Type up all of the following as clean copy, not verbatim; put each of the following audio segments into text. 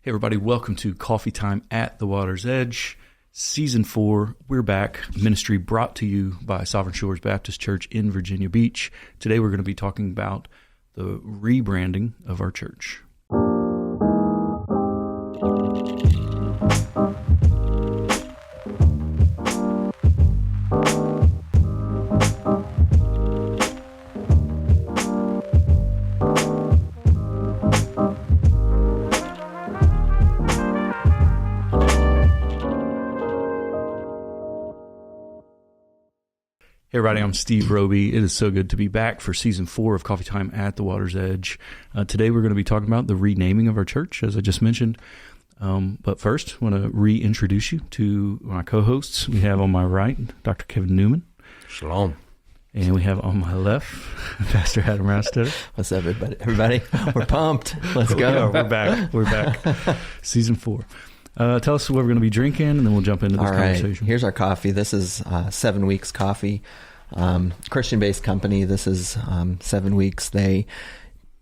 Hey everybody, welcome to Coffee Time at the Water's Edge, Season 4. We're back. Ministry brought to you by Sovereign Shores Baptist Church in Virginia Beach. Today we're going to be talking about the rebranding of our church. Hey everybody, I'm Steve Roby. It is so good to be back for Season 4 of Coffee Time at the Water's Edge. Today we're going to be talking about the renaming of our church, as I just mentioned. But first, I want to reintroduce you to my co-hosts. We have on my right, Dr. Kevin Newman. Shalom. And we have on my left, Pastor Adam Rastetter. What's up, everybody? We're pumped. Let's go. Yeah, we're back. Season 4. Tell us what we're going to be drinking, and then we'll jump into this conversation. Here's our coffee. This is 7 Weeks Coffee, Christian-based company. This is 7 Weeks. They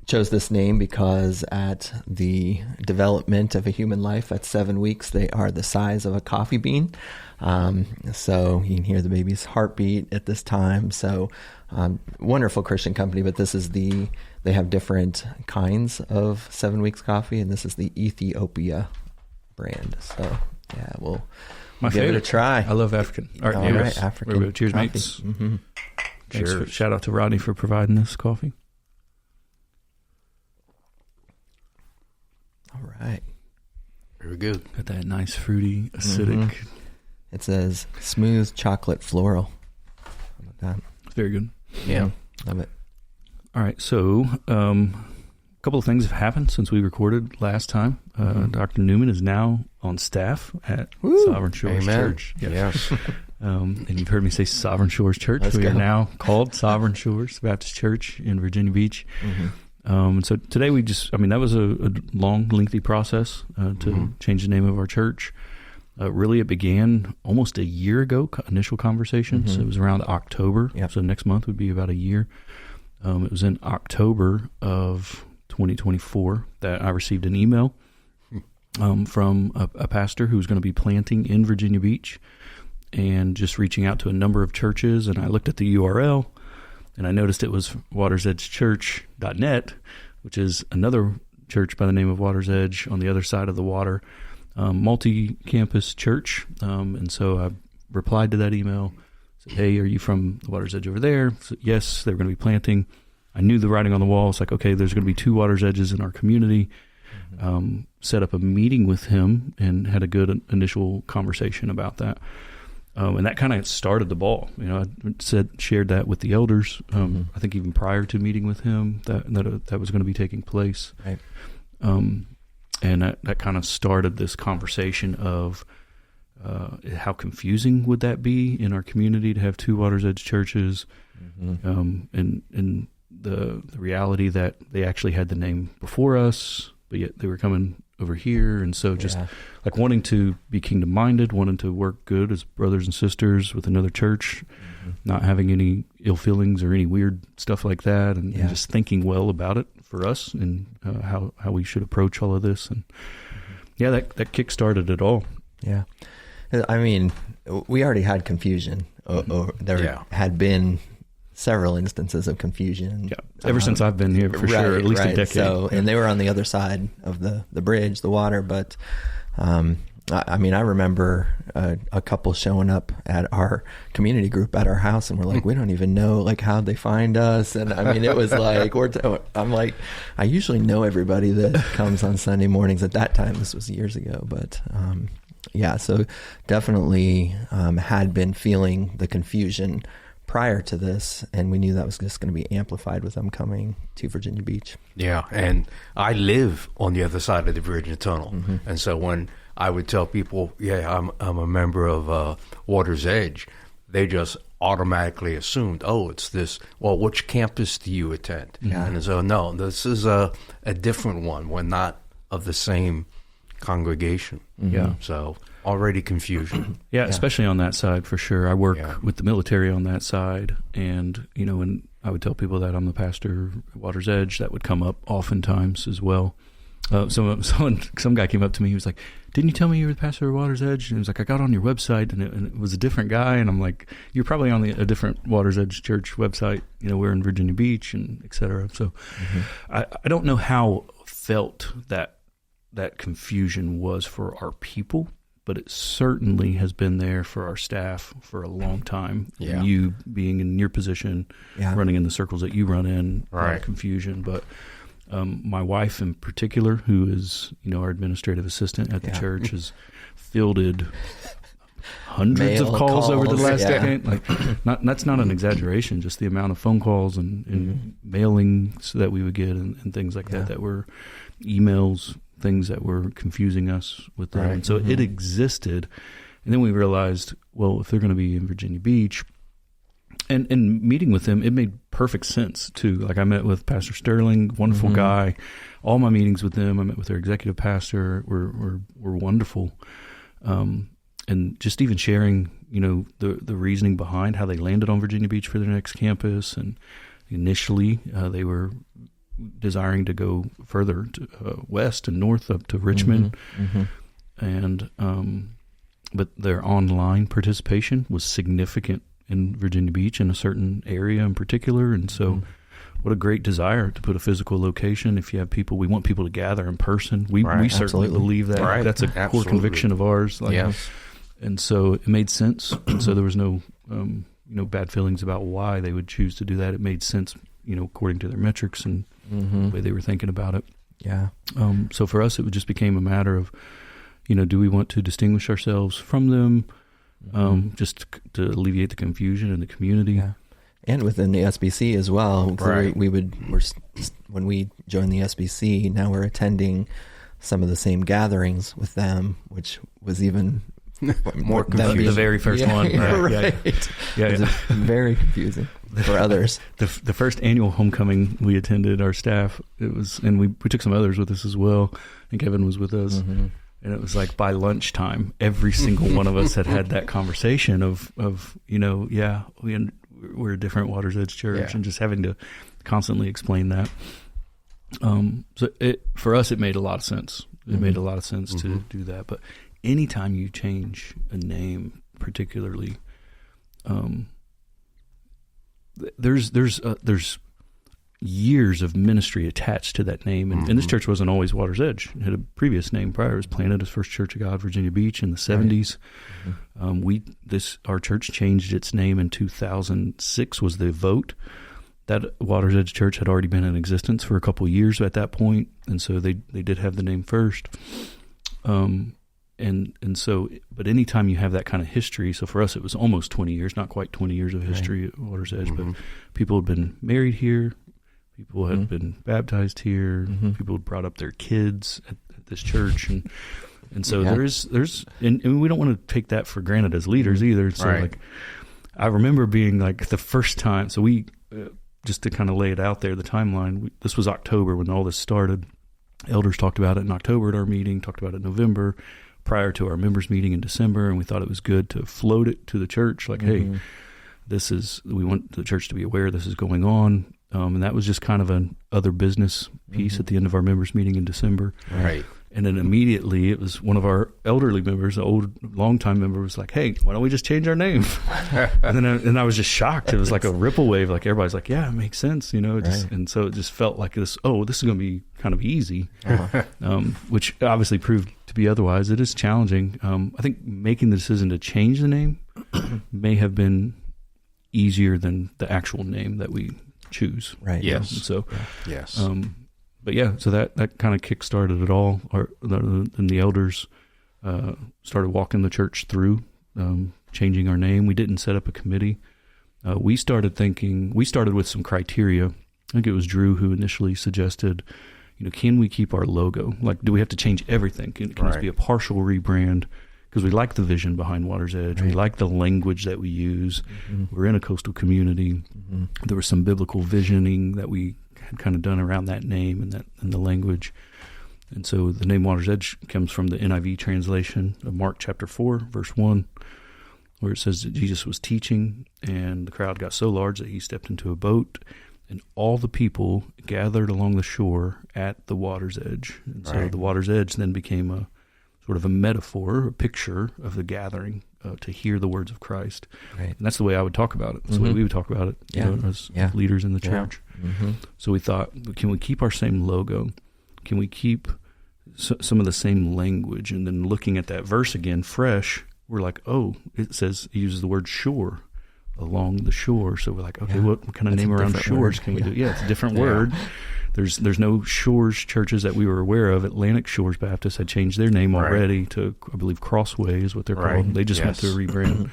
chose this name because at the development of a human life at 7 weeks, they are the size of a coffee bean. So you can hear the baby's heartbeat at this time. So wonderful Christian company, but this is they have different kinds of 7 Weeks Coffee, and this is the Ethiopia brand. So yeah, we'll give it a try. I love African. All right, African. Cheers, coffee. mates. Mm-hmm. Cheers. Shout out to Rodney for providing this coffee. All right. Very good. Got that nice fruity, acidic. Mm-hmm. It says smooth chocolate floral. How about that? Very good. Yeah. Love it. All right, so a couple of things have happened since we recorded last time. Dr. Newman is now on staff at Sovereign Shores Church. Yes. And you've heard me say Sovereign Shores Church. Let's we are go. now called Sovereign Shores Baptist Church in Virginia Beach. So today that was a long, lengthy process to change the name of our church. Really, it began almost a year ago, initial conversations. It was around October. Yep. So next month would be about a year. It was in October of 2024 that I received an email from a pastor who was going to be planting in Virginia Beach and just reaching out to a number of churches. And I looked at the URL and I noticed it was watersedgechurch.net, which is another church by the name of Water's Edge on the other side of the water, multi-campus church. And so I replied to that email, said, hey, are you from the Water's Edge over there? Said, yes, they were going to be planting. I knew the writing on the wall. It's like, okay, there's going to be 2 Water's Edges in our community. Set up a meeting with him and had a good initial conversation about that. And that kind of started the ball. You know, I shared that with the elders. I think even prior to meeting with him, that was going to be taking place. Right. And that kind of started this conversation of how confusing would that be in our community to have 2 Water's Edge churches, and the reality that they actually had the name before us, but yet they were coming over here. And so just like wanting to be kingdom-minded, wanting to work good as brothers and sisters with another church, not having any ill feelings or any weird stuff like that, and just thinking well about it for us and how we should approach all of this. And that kick-started it all. Yeah. I mean, we already had confusion. There had been several instances of confusion. Yeah, ever since I've been here, for sure, at least a decade. So, and they were on the other side of the bridge, the water. But I mean, I remember a couple showing up at our community group at our house, and we're like, we don't even know like how they find us. And I mean, it was like I'm like, I usually know everybody that comes on Sunday mornings. At that time, this was years ago, but. So definitely had been feeling the confusion prior to this, and we knew that was just going to be amplified with them coming to Virginia Beach. Yeah, and I live on the other side of the Virginia Tunnel, and so when I would tell people, I'm a member of Water's Edge, they just automatically assumed, it's this, well, which campus do you attend? Yeah. And so, no, this is a different one. We're not of the same congregation. Yeah. So already confusion. Yeah, especially on that side for sure. I work with the military on that side, and when I would tell people that I'm the pastor at Water's Edge, that would come up oftentimes as well. Some guy came up to me. He was like, "Didn't you tell me you were the pastor of Water's Edge?" And he was like, "I got on your website, and it was a different guy." And I'm like, "You're probably on a different Water's Edge Church website. We're in Virginia Beach, and et cetera." So I don't know how felt that confusion was for our people, but it certainly has been there for our staff for a long time. Yeah. And you being in your position, running in the circles that you run in, confusion. But my wife in particular, who is our administrative assistant at the church, has fielded hundreds of calls over the last decade. Like, that's not an exaggeration. Just the amount of phone calls and mailings that we would get and things like that were emails, things that were confusing us with them. And so it existed. And then we realized, well, if they're going to be in Virginia Beach, and meeting with them, it made perfect sense too. Like, I met with Pastor Sterling, wonderful guy. All my meetings with them, I met with their executive pastor, were wonderful. And just even sharing, the reasoning behind how they landed on Virginia Beach for their next campus. And initially, they were desiring to go further to, west and north up to Richmond. And but their online participation was significant in Virginia Beach in a certain area in particular. And so what a great desire to put a physical location. If you have people, we want people to gather in person. We certainly believe that. Right. That's a core conviction of ours. And so it made sense. And so there was no bad feelings about why they would choose to do that. It made sense, according to their metrics and the way they were thinking about it. Yeah. So for us, it just became a matter of, do we want to distinguish ourselves from them, just to alleviate the confusion in the community? Yeah. And within the SBC as well. Right. When we joined the SBC, now we're attending some of the same gatherings with them, which was even more confusing. The very first one. Right. Yeah. Very confusing for others. The first annual homecoming we attended, our staff, and we took some others with us as well. I think Evan was with us. And it was like by lunchtime, every single one of us had that conversation of we're a different Water's Edge church, and just having to constantly explain that. So for us, it made a lot of sense. It made a lot of sense to do that. But anytime you change a name, particularly, there's years of ministry attached to that name. And this church wasn't always Water's Edge. It had a previous name prior. It was planted as First Church of God, Virginia Beach in the 70s. Our church changed its name in 2006 was the vote. That Water's Edge Church had already been in existence for a couple of years at that point. And so they did have the name first. But anytime you have that kind of history, so for us it was almost 20 years, not quite 20 years of history at Water's Edge, but people had been married here. People had been baptized here. People had brought up their kids at this church, and so there's and we don't want to take that for granted as leaders either. So like, I remember being like the first time. So we just to kind of lay it out there, the timeline. This was October when all this started. Elders talked about it in October at our meeting. Talked about it in November, prior to our members meeting in December, and we thought it was good to float it to the church. Like, hey, we want the church to be aware this is going on. And that was just kind of an other business piece at the end of our members meeting in December. Right. And then immediately it was one of our elderly members, an old, longtime member, was like, hey, why don't we just change our name? and I was just shocked. It was like a ripple wave. Like, everybody's like, yeah, it makes sense, and so it just felt like this is going to be kind of easy, which obviously proved to be otherwise. It is challenging. I think making the decision to change the name may have been easier than the actual name that we choose. Right. Yes. So, yes. But yeah, so that kind of kick-started it all. And the elders started walking the church through changing our name. We didn't set up a committee. We started with some criteria. I think it was Drew who initially suggested, can we keep our logo? Like, do we have to change everything? Can this be a partial rebrand? Because we like the vision behind Water's Edge. Right. We like the language that we use. We're in a coastal community. There was some biblical visioning that we had kind of done around that name and the language. And so the name Water's Edge comes from the NIV translation of Mark chapter 4, verse 1, where it says that Jesus was teaching, and the crowd got so large that he stepped into a boat, and all the people gathered along the shore at the water's edge. And so the water's edge then became a sort of a metaphor, a picture of the gathering to hear the words of Christ. Right. And that's the way I would talk about it. That's the way we would talk about it, you know, as leaders in the church. So we thought, can we keep our same logo? Can we keep some of the same language? And then looking at that verse again, fresh, we're like, oh, it uses the word shore, along the shore. So we're like, okay, what kind of name around shores can we do? Yeah, it's a different word. There's no Shores churches that we were aware of. Atlantic Shores Baptist had changed their name already to, I believe, Crossway is what they're called. They just went through a rebrand.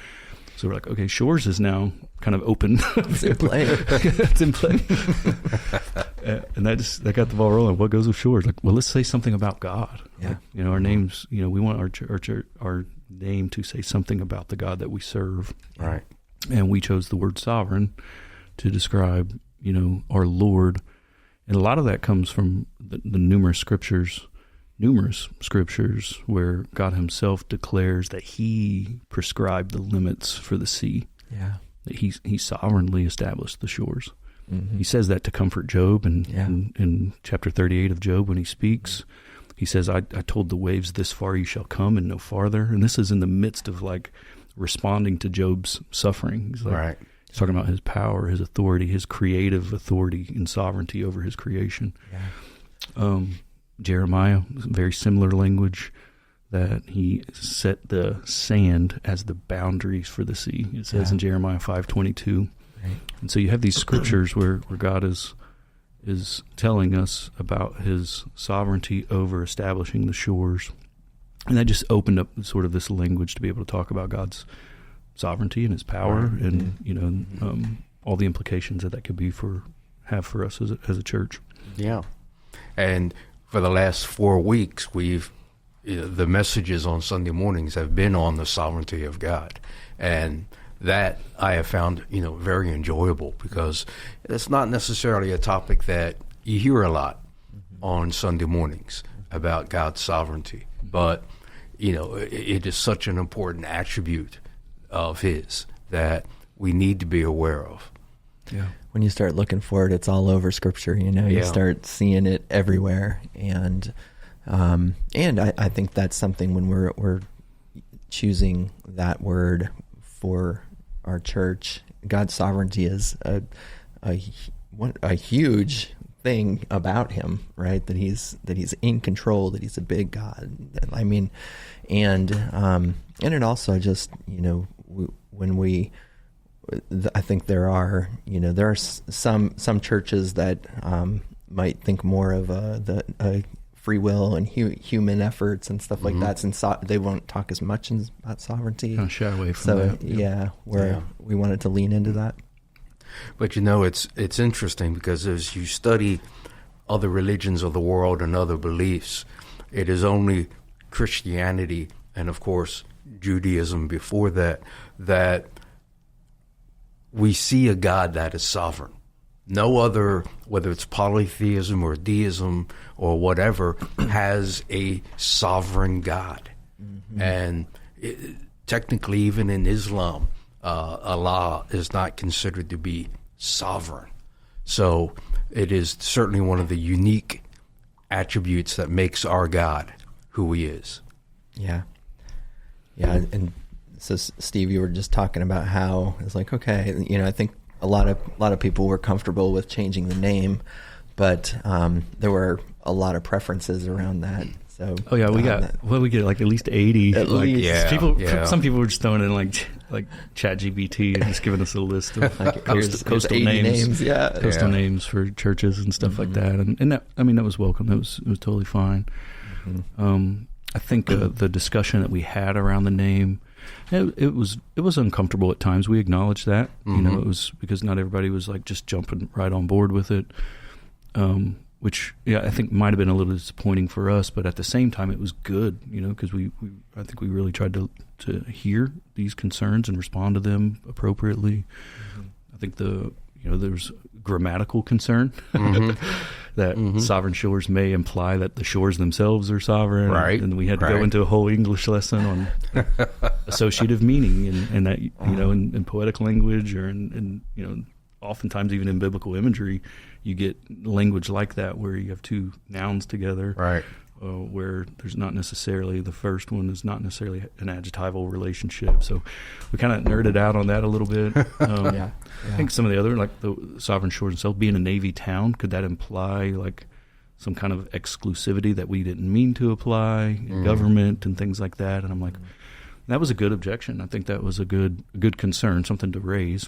So we're like, okay, Shores is now kind of open. It's in play. It's in play. And that got the ball rolling. What goes with Shores? Like, well, let's say something about God. Yeah. Like, you know, our names, you know, we want our name to say something about the God that we serve. Right. And we chose the word sovereign to describe, you know, our Lord. And a lot of that comes from the numerous scriptures where God himself declares that he prescribed the limits for the sea. Yeah. That he sovereignly established the shores. Mm-hmm. He says that to comfort Job in chapter 38 of Job when he speaks. He says, I told the waves, this far you shall come and no farther. And this is in the midst of like responding to Job's suffering. He's like, he's talking about his power, his authority, his creative authority and sovereignty over his creation. Yeah. Jeremiah, very similar language, that he set the sand as the boundaries for the sea. It says in Jeremiah 5:22. Right. And so you have these scriptures where God is telling us about his sovereignty over establishing the shores. And that just opened up sort of this language to be able to talk about God's sovereignty and his power and, you know, all the implications that could have for us as a church. Yeah. And for the last 4 weeks, the messages on Sunday mornings have been on the sovereignty of God. And that I have found, you know, very enjoyable because it's not necessarily a topic that you hear a lot on Sunday mornings about God's sovereignty. But, you know, it is such an important attribute of his that we need to be aware of. Yeah. When you start looking for it, it's all over Scripture. You know, you start seeing it everywhere, and I think that's something when we're choosing that word for our church. God's sovereignty is a huge thing about him, right? That he's in control, that he's a big God. I mean, and it also just, you know, I think there are some churches that might think more of a free will and human efforts and stuff like that, since they won't talk as much about sovereignty. Kind of shy away from that. We wanted to lean into that. But you know, it's interesting because as you study other religions of the world and other beliefs, it is only Christianity and of course Judaism before that we see a God that is sovereign. No other, whether it's polytheism or deism or whatever, has a sovereign God. Mm-hmm. And technically, even in Islam, Allah is not considered to be sovereign. So it is certainly one of the unique attributes that makes our God who he is. Yeah. Yeah. And so, Steve, you were just talking about how it's like, okay, you know, I think a lot of people were comfortable with changing the name, but there were a lot of preferences around that. So we get like at least 80. At least. Some people were just throwing in like ChatGPT and just giving us a list of like, coastal names. Coastal names for churches and stuff like that. And that, I mean, that was welcome. It was totally fine. Mm-hmm. I think the discussion that we had around the name, it was uncomfortable at times. We acknowledged that. Mm-hmm. You know, it was because not everybody was like just jumping right on board with it. Which I think might have been a little disappointing for us, but at the same time it was good, you know, because I think we really tried to hear these concerns and respond to them appropriately. Mm-hmm. I think there's grammatical concern that sovereign shores may imply that the shores themselves are sovereign, right? And we had to go into a whole English lesson on associative meaning and that, you know, in poetic language or in you know, oftentimes even in biblical imagery, you get language like that where you have two nouns together, Right. Where there's not necessarily, the first one is not necessarily an adjectival relationship. So we kind of nerded out on that a little bit. I think some of the other, like the Sovereign Shores itself, being a Navy town, could that imply like some kind of exclusivity that we didn't mean to apply in government and things like that? And I'm like, that was a good objection. I think that was a good concern, something to raise.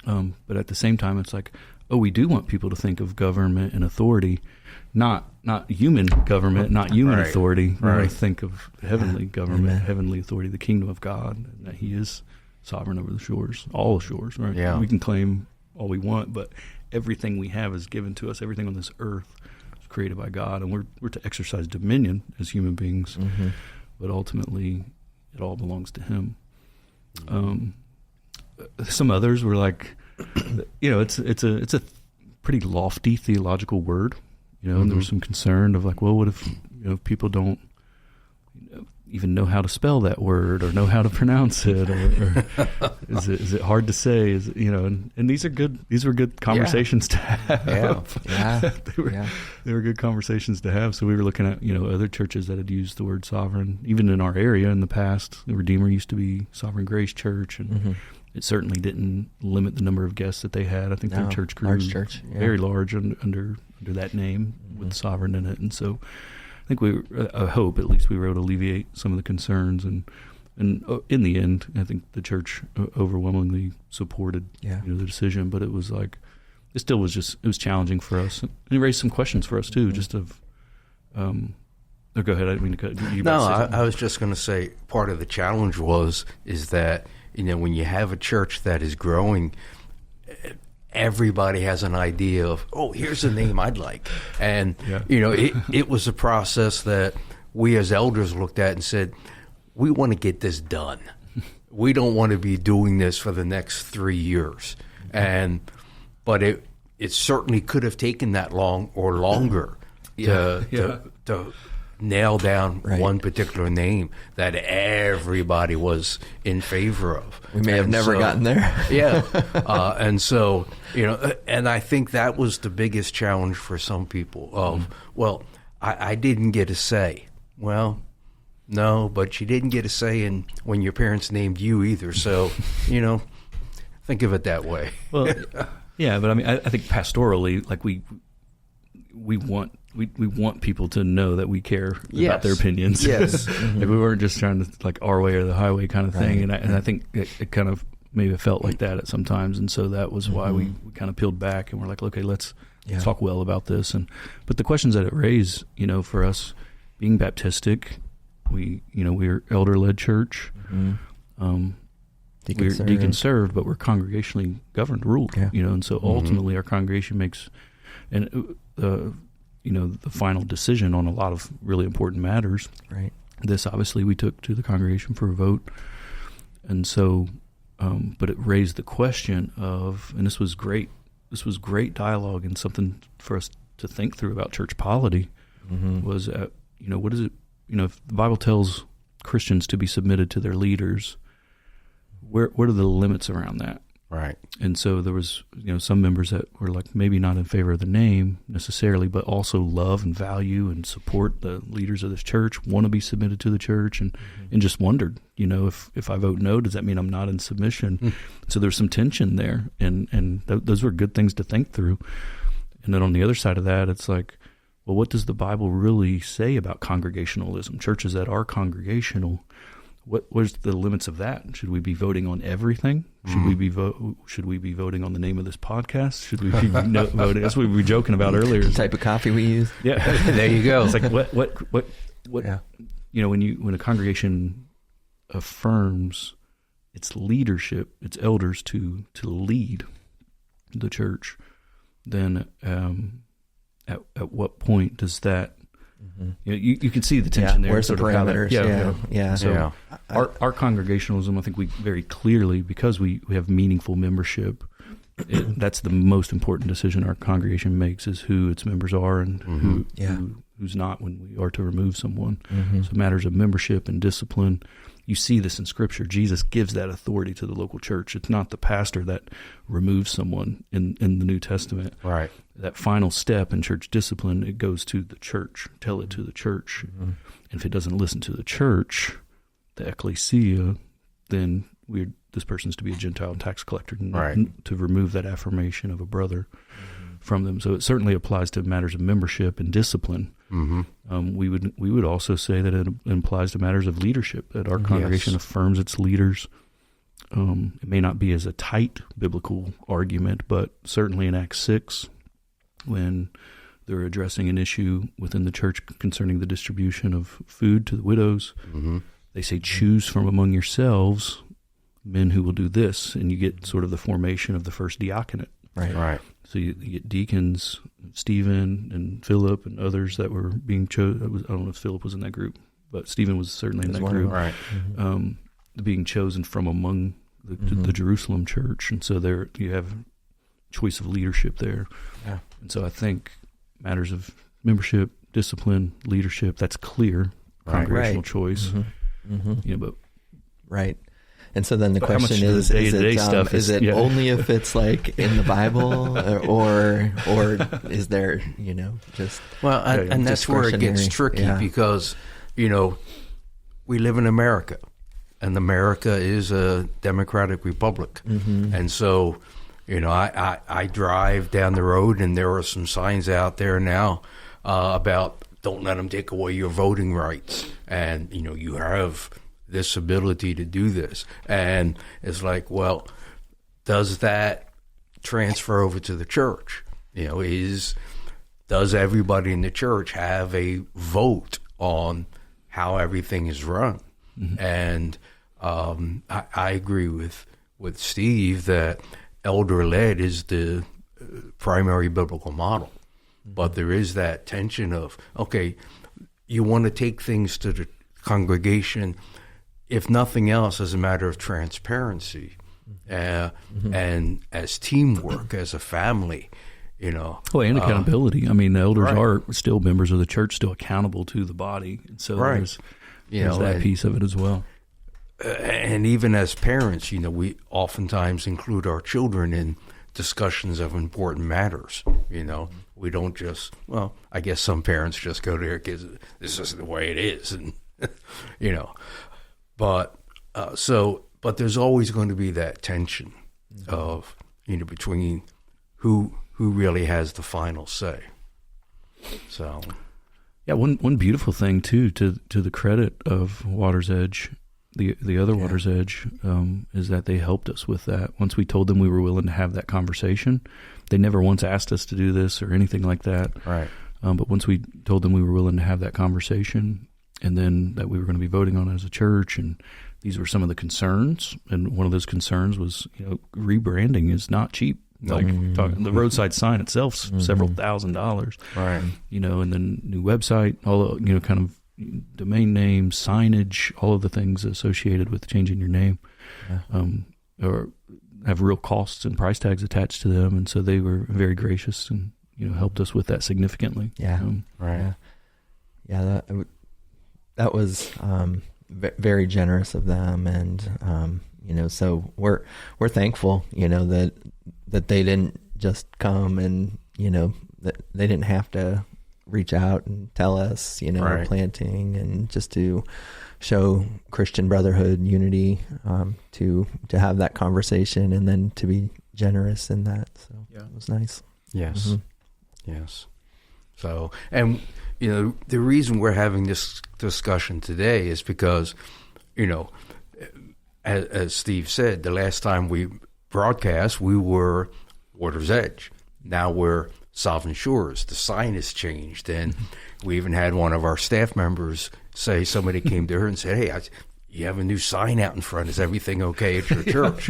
But at the same time, it's like, we do want people to think of government and authority, not human government, not human authority. We want to think of heavenly government, heavenly authority, the kingdom of God, and that He is sovereign over the shores, all the shores. Right? Yeah. We can claim all we want, but everything we have is given to us. Everything on this earth is created by God, and we're to exercise dominion as human beings. But ultimately, it all belongs to Him. Some others were like, it's a pretty lofty theological word, and there was some concern of like, well, what if people don't even know how to spell that word or know how to pronounce it, or is it hard to say? And these were good conversations to have. They were good conversations to have. So we were looking at other churches that had used the word sovereign, even in our area in the past. The Redeemer used to be Sovereign Grace Church, and it certainly didn't limit the number of guests that they had. I think their church grew large church, very large under that name with sovereign in it. And so I think I hope at least we were able to alleviate some of the concerns. And in the end, I think the church overwhelmingly supported the decision. But it was like, it still was it was challenging for us. And it raised some questions for us too, just of, go ahead. I didn't mean to cut you. No, I was just going to say part of the challenge is that, when you have a church that is growing, everybody has an idea of, here's a name I'd like. And, it was a process that we as elders looked at and said, we want to get this done. We don't want to be doing this for the next 3 years. But it certainly could have taken that long or longer to nail down one particular name that everybody was in favor of. We may have never gotten there. And so, and I think that was the biggest challenge for some people of, I didn't get a say. Well, no, but you didn't get a say when your parents named you either. So, think of it that way. Well, yeah, but I mean, I think pastorally, like we want people to know that we care about their opinions. Yes. Like we weren't just trying to like our way or the highway kind of thing. And I think it kind of maybe felt like that at some times. And so that was why we kind of peeled back and we're like, okay, let's talk well about this. But the questions that it raised, for us being Baptistic, we're elder-led church. We're deacon served, but we're congregationally governed, ruled, and so ultimately our congregation makes, the final decision on a lot of really important matters. Right. This obviously we took to the congregation for a vote. And so, but it raised the question of, and this was great dialogue and something for us to think through about church polity was, what is it, if the Bible tells Christians to be submitted to their leaders, what are the limits around that? Right. And so there was, some members that were like maybe not in favor of the name necessarily, but also love and value and support the leaders of this church, want to be submitted to the church, and just wondered, if I vote no, does that mean I'm not in submission? So there's some tension there, and those were good things to think through. And then on the other side of that, it's like, well, what does the Bible really say about congregationalism? Churches that are congregational, what's the limits of that? Should we be voting on everything? Should we be voting on the name of this podcast? Should we be voting? That's what we were joking about earlier. The type of coffee we use. Yeah, there you go. It's like what? Yeah. When a congregation affirms its leadership, its elders to lead the church, then at what point does that? You can see the tension there. Where's the parameters? So our congregationalism, I think we very clearly, because we have meaningful membership, that's the most important decision our congregation makes, is who its members are and who's not when we are to remove someone. So matters of membership and discipline, you see this in Scripture. Jesus gives that authority to the local church. It's not the pastor that removes someone in the New Testament. Right. That final step in church discipline, it goes to the church. Tell it to the church. And if it doesn't listen to the church, the ecclesia, then this person's to be a Gentile tax collector, to remove that affirmation of a brother from them. So it certainly applies to matters of membership and discipline. We would also say that it implies to matters of leadership, that our congregation affirms its leaders. It may not be as a tight biblical argument, but certainly in Acts 6, when they're addressing an issue within the church concerning the distribution of food to the widows, they say, choose from among yourselves men who will do this, and you get sort of the formation of the first diaconate. Right. So you get deacons, Stephen and Philip and others that were being chosen. I don't know if Philip was in that group, but Stephen was certainly in that group. Right. Being chosen from among the Jerusalem church. And so there you have choice of leadership there. Yeah. And so I think matters of membership, discipline, leadership, that's clear congregational choice. But right. And so then the question is it only if it's like in the Bible or is there, just... Well, and that's where it gets tricky because, we live in America and America is a democratic republic. And so, I drive down the road and there are some signs out there now about don't let them take away your voting rights. And, you have this ability to do this. And it's like, well, does that transfer over to the church? Does everybody in the church have a vote on how everything is run? And I agree with Steve that elder-led is the primary biblical model. But there is that tension of, okay, you want to take things to the congregation, if nothing else, as a matter of transparency and as teamwork, as a family, Well, and accountability. I mean, the elders are still members of the church, still accountable to the body. And so there's that piece of it as well. And even as parents, we oftentimes include our children in discussions of important matters. We don't just, I guess some parents just go to their kids, this is the way it is. And, But there's always going to be that tension of, between who really has the final say. So, yeah, one beautiful thing too, to the credit of Water's Edge, the other Water's Edge, is that they helped us with that. Once we told them we were willing to have that conversation, they never once asked us to do this or anything like that. Right. But once we told them we were willing to have that conversation, and then that we were going to be voting on it as a church, and these were some of the concerns. And one of those concerns was, rebranding is not cheap. Like the roadside sign itself, several $1,000s. Right. And then new website, all kind of domain name, signage, all of the things associated with changing your name, or have real costs and price tags attached to them. And so they were very gracious and helped us with that significantly. Yeah. Right. Yeah. That was very generous of them, and so we're thankful, that they didn't just come and that they didn't have to reach out and tell us, planting, and just to show Christian brotherhood, unity, to have that conversation, and then to be generous in that. So it was nice. Yes. Yes. So, and the reason we're having this discussion today is because, as Steve said, the last time we broadcast, we were Water's Edge. Now we're Sovereign Shores. The sign has changed, and we even had one of our staff members say, somebody came to her and said, "Hey, you have a new sign out in front. Is everything okay at your church?"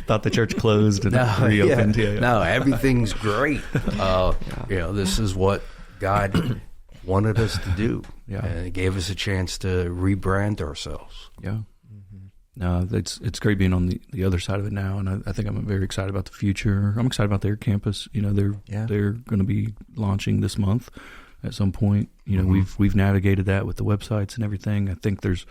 Thought the church closed and reopened. No, everything's great. This is what God wanted us to do. And it gave us a chance to rebrand ourselves. Yeah. No, it's great being on the other side of it now, and I think I'm very excited about the future. I'm excited about their campus. They're going to be launching this month at some point. We've navigated that with the websites and everything. I think there's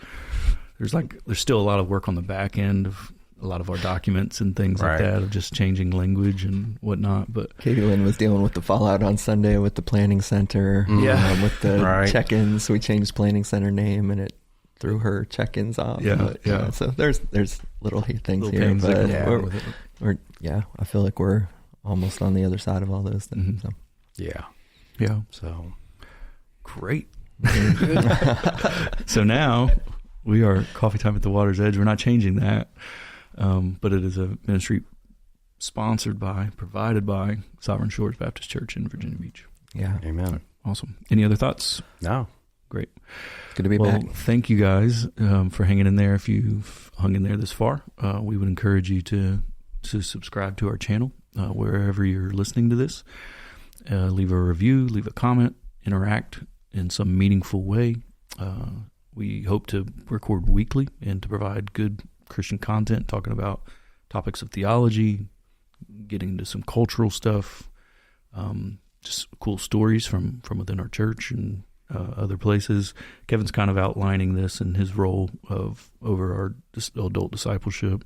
there's still a lot of work on the back end of a lot of our documents and things like that, of just changing language and whatnot. But Katie Lynn was dealing with the fallout on Sunday with the planning center, with the check-ins. We changed planning center name, and it threw her check-ins off. So there's little things here, but we're I feel like we're almost on the other side of all those things. Mm-hmm. So great. So now we are Coffee Time at the Water's Edge. We're not changing that, but it is a ministry provided by Sovereign Shores Baptist Church in Virginia Beach. Yeah. Amen. Awesome. Any other thoughts? No. Great. It's good to be back. Thank you guys for hanging in there. If you've hung in there this far, we would encourage you to subscribe to our channel wherever you're listening to this. Leave a review, leave a comment, interact in some meaningful way. We hope to record weekly and to provide good Christian content, talking about topics of theology, getting into some cultural stuff, just cool stories from within our church and other places. Kevin's kind of outlining this in his role over our adult discipleship,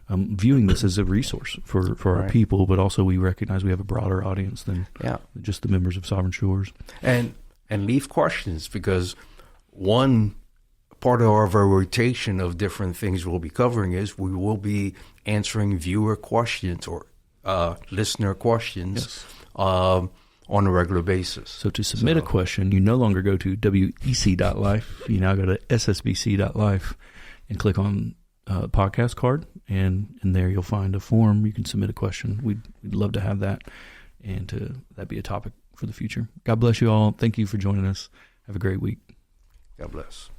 viewing this as a resource for our people, but also we recognize we have a broader audience than just the members of Sovereign Shores. And leave questions, because one part of our rotation of different things we'll be covering is we will be answering viewer questions or listener questions on a regular basis. So to submit a question, you no longer go to wec.life. You now go to ssbc.life and click on podcast card, and in there you'll find a form. You can submit a question. We'd love to have that, and that be a topic for the future. God bless you all. Thank you for joining us. Have a great week. God bless.